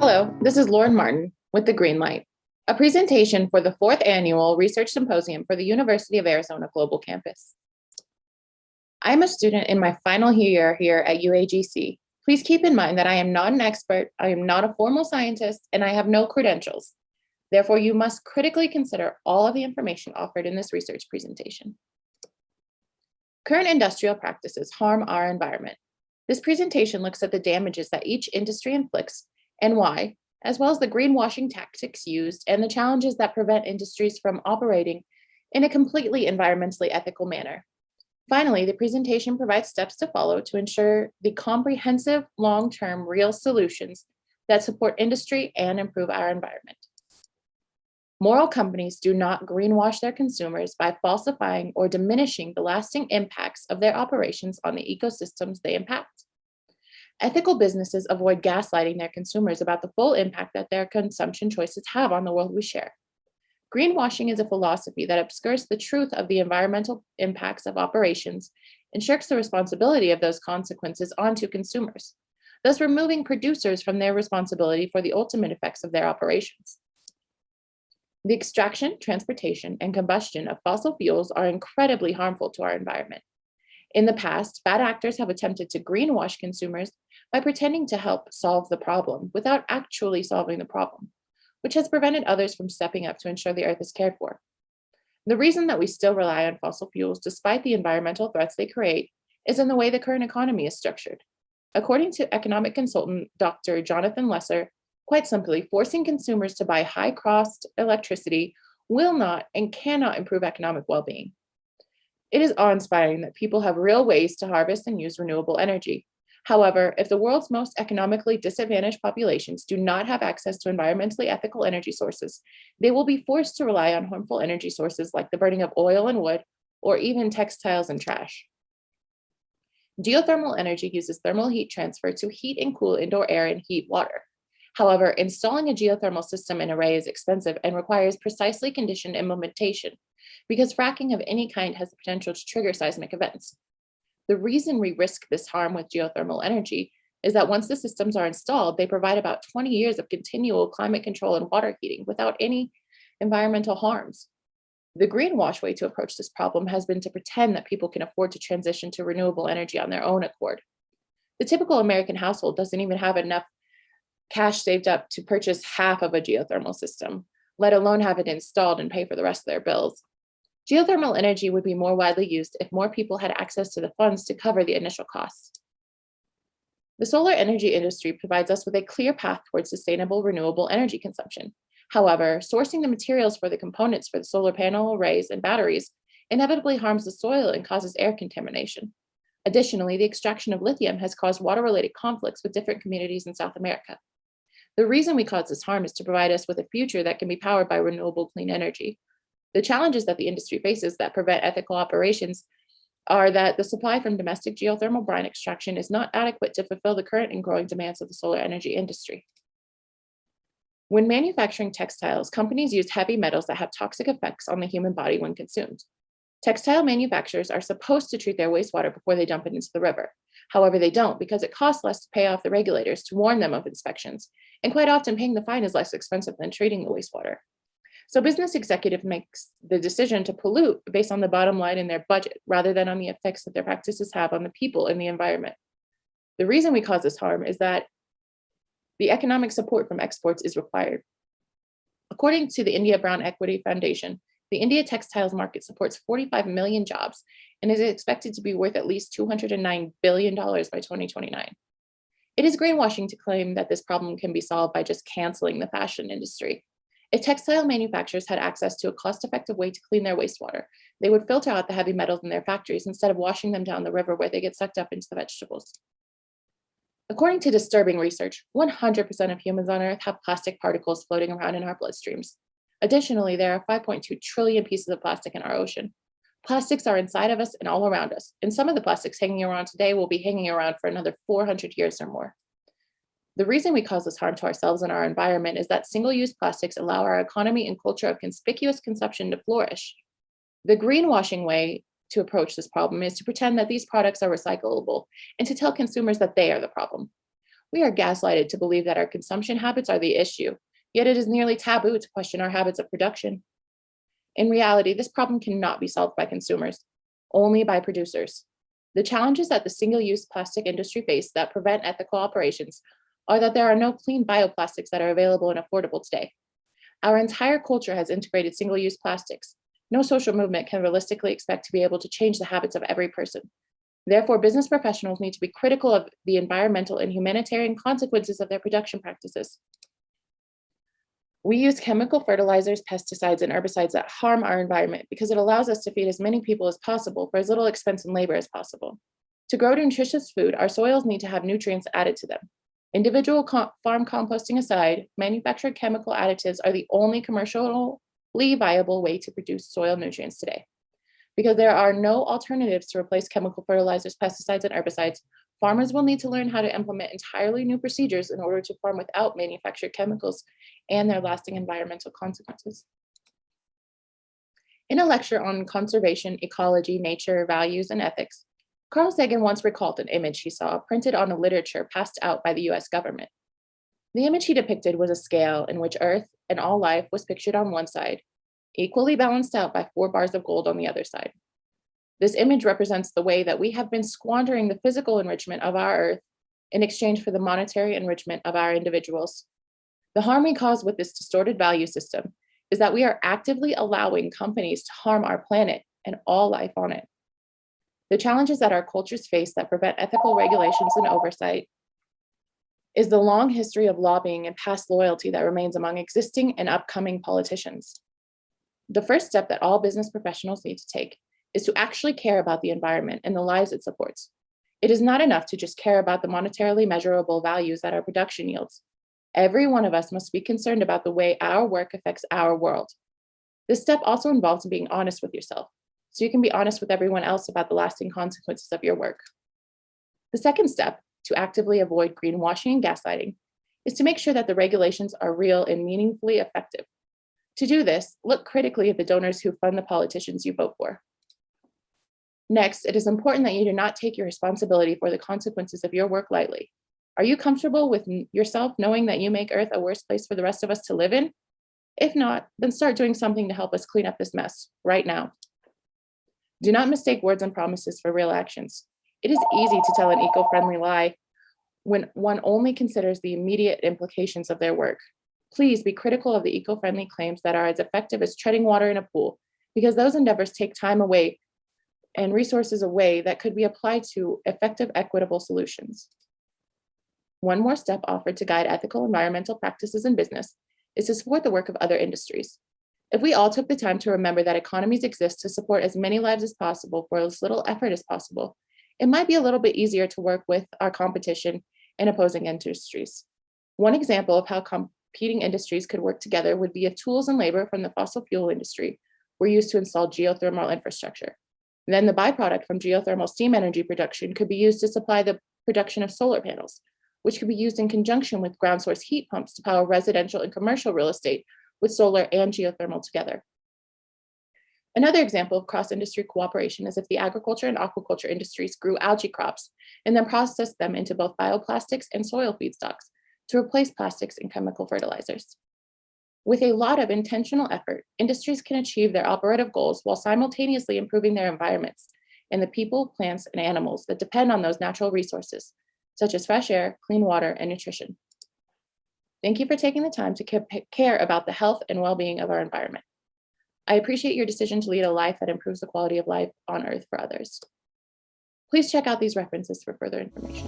Hello, this is Lauren Martin with the Greenlight, a presentation for the 4th Annual Research Symposium for the University of Arizona Global Campus. I'm a student in my final year here at UAGC. Please keep in mind that I am not an expert, I am not a formal scientist, and I have no credentials. Therefore, you must critically consider all of the information offered in this research presentation. Current industrial practices harm our environment. This presentation looks at the damages that each industry inflicts and why, as well as the greenwashing tactics used and the challenges that prevent industries from operating in a completely environmentally ethical manner. Finally, the presentation provides steps to follow to ensure the comprehensive, long-term, real solutions that support industry and improve our environment. Moral companies do not greenwash their consumers by falsifying or diminishing the lasting impacts of their operations on the ecosystems they impact. Ethical businesses avoid gaslighting their consumers about the full impact that their consumption choices have on the world we share. Greenwashing is a philosophy that obscures the truth of the environmental impacts of operations and shirks the responsibility of those consequences onto consumers, thus removing producers from their responsibility for the ultimate effects of their operations. The extraction, transportation, and combustion of fossil fuels are incredibly harmful to our environment. In the past, bad actors have attempted to greenwash consumers by pretending to help solve the problem without actually solving the problem, which has prevented others from stepping up to ensure the earth is cared for. The reason that we still rely on fossil fuels despite the environmental threats they create is in the way the current economy is structured. According to economic consultant Dr. Jonathan Lesser, quite simply, forcing consumers to buy high-cost electricity will not and cannot improve economic well-being. It is awe-inspiring that people have real ways to harvest and use renewable energy. However, if the world's most economically disadvantaged populations do not have access to environmentally ethical energy sources, they will be forced to rely on harmful energy sources like the burning of oil and wood, or even textiles and trash. Geothermal energy uses thermal heat transfer to heat and cool indoor air and heat water. However, installing a geothermal system in array is expensive and requires precisely conditioned implementation because fracking of any kind has the potential to trigger seismic events. The reason we risk this harm with geothermal energy is that once the systems are installed, they provide about 20 years of continual climate control and water heating without any environmental harms. The greenwash way to approach this problem has been to pretend that people can afford to transition to renewable energy on their own accord. The typical American household doesn't even have enough cash saved up to purchase half of a geothermal system, let alone have it installed and pay for the rest of their bills. Geothermal energy would be more widely used if more people had access to the funds to cover the initial costs. The solar energy industry provides us with a clear path towards sustainable renewable energy consumption. However, sourcing the materials for the components for the solar panel arrays and batteries inevitably harms the soil and causes air contamination. Additionally, the extraction of lithium has caused water-related conflicts with different communities in South America. The reason we cause this harm is to provide us with a future that can be powered by renewable clean energy. The challenges that the industry faces that prevent ethical operations are that the supply from domestic geothermal brine extraction is not adequate to fulfill the current and growing demands of the solar energy industry. When manufacturing textiles, companies use heavy metals that have toxic effects on the human body when consumed. Textile manufacturers are supposed to treat their wastewater before they dump it into the river. However, they don't because it costs less to pay off the regulators to warn them of inspections, and quite often paying the fine is less expensive than treating the wastewater. So business executive makes the decision to pollute based on the bottom line in their budget rather than on the effects that their practices have on the people and the environment. The reason we cause this harm is that the economic support from exports is required. According to the India Brown Equity Foundation, the India textiles market supports 45 million jobs and is expected to be worth at least $209 billion by 2029. It is greenwashing to claim that this problem can be solved by just canceling the fashion industry. If textile manufacturers had access to a cost-effective way to clean their wastewater, they would filter out the heavy metals in their factories instead of washing them down the river where they get sucked up into the vegetables. According to disturbing research, 100% of humans on Earth have plastic particles floating around in our bloodstreams. Additionally, there are 5.2 trillion pieces of plastic in our ocean. Plastics are inside of us and all around us, and some of the plastics hanging around today will be hanging around for another 400 years or more. The reason we cause this harm to ourselves and our environment is that single-use plastics allow our economy and culture of conspicuous consumption to flourish. The greenwashing way to approach this problem is to pretend that these products are recyclable and to tell consumers that they are the problem. We are gaslighted to believe that our consumption habits are the issue, yet it is nearly taboo to question our habits of production. In reality, this problem cannot be solved by consumers, only by producers. The challenges that the single-use plastic industry face that prevent ethical operations are that there are no clean bioplastics that are available and affordable today. Our entire culture has integrated single-use plastics. No social movement can realistically expect to be able to change the habits of every person. Therefore, business professionals need to be critical of the environmental and humanitarian consequences of their production practices. We use chemical fertilizers, pesticides, and herbicides that harm our environment because it allows us to feed as many people as possible for as little expense and labor as possible. To grow nutritious food, our soils need to have nutrients added to them. Individual farm composting aside, manufactured chemical additives are the only commercially viable way to produce soil nutrients today. Because there are no alternatives to replace chemical fertilizers, pesticides, and herbicides, farmers will need to learn how to implement entirely new procedures in order to farm without manufactured chemicals and their lasting environmental consequences. In a lecture on conservation, ecology, nature, values, and ethics, Carl Sagan once recalled an image he saw printed on a literature passed out by the US government. The image he depicted was a scale in which Earth and all life was pictured on one side, equally balanced out by 4 bars of gold on the other side. This image represents the way that we have been squandering the physical enrichment of our Earth in exchange for the monetary enrichment of our individuals. The harm we cause with this distorted value system is that we are actively allowing companies to harm our planet and all life on it. The challenges that our cultures face that prevent ethical regulations and oversight is the long history of lobbying and past loyalty that remains among existing and upcoming politicians. The first step that all business professionals need to take is to actually care about the environment and the lives it supports. It is not enough to just care about the monetarily measurable values that our production yields. Every one of us must be concerned about the way our work affects our world. This step also involves being honest with yourself, so you can be honest with everyone else about the lasting consequences of your work. The second step, to actively avoid greenwashing and gaslighting, is to make sure that the regulations are real and meaningfully effective. To do this, look critically at the donors who fund the politicians you vote for. Next, it is important that you do not take your responsibility for the consequences of your work lightly. Are you comfortable with yourself knowing that you make Earth a worse place for the rest of us to live in? If not, then start doing something to help us clean up this mess right now. Do not mistake words and promises for real actions. It is easy to tell an eco-friendly lie when one only considers the immediate implications of their work. Please be critical of the eco-friendly claims that are as effective as treading water in a pool, because those endeavors take time away and resources away that could be applied to effective, equitable solutions. One more step offered to guide ethical environmental practices in business is to support the work of other industries. If we all took the time to remember that economies exist to support as many lives as possible for as little effort as possible, it might be a little bit easier to work with our competition and opposing industries. One example of how competing industries could work together would be if tools and labor from the fossil fuel industry were used to install geothermal infrastructure. Then the byproduct from geothermal steam energy production could be used to supply the production of solar panels, which could be used in conjunction with ground source heat pumps to power residential and commercial real estate with solar and geothermal together. Another example of cross-industry cooperation is if the agriculture and aquaculture industries grew algae crops and then processed them into both bioplastics and soil feedstocks to replace plastics and chemical fertilizers. With a lot of intentional effort, industries can achieve their operative goals while simultaneously improving their environments and the people, plants, and animals that depend on those natural resources, such as fresh air, clean water, and nutrition. Thank you for taking the time to care about the health and well-being of our environment. I appreciate your decision to lead a life that improves the quality of life on Earth for others. Please check out these references for further information.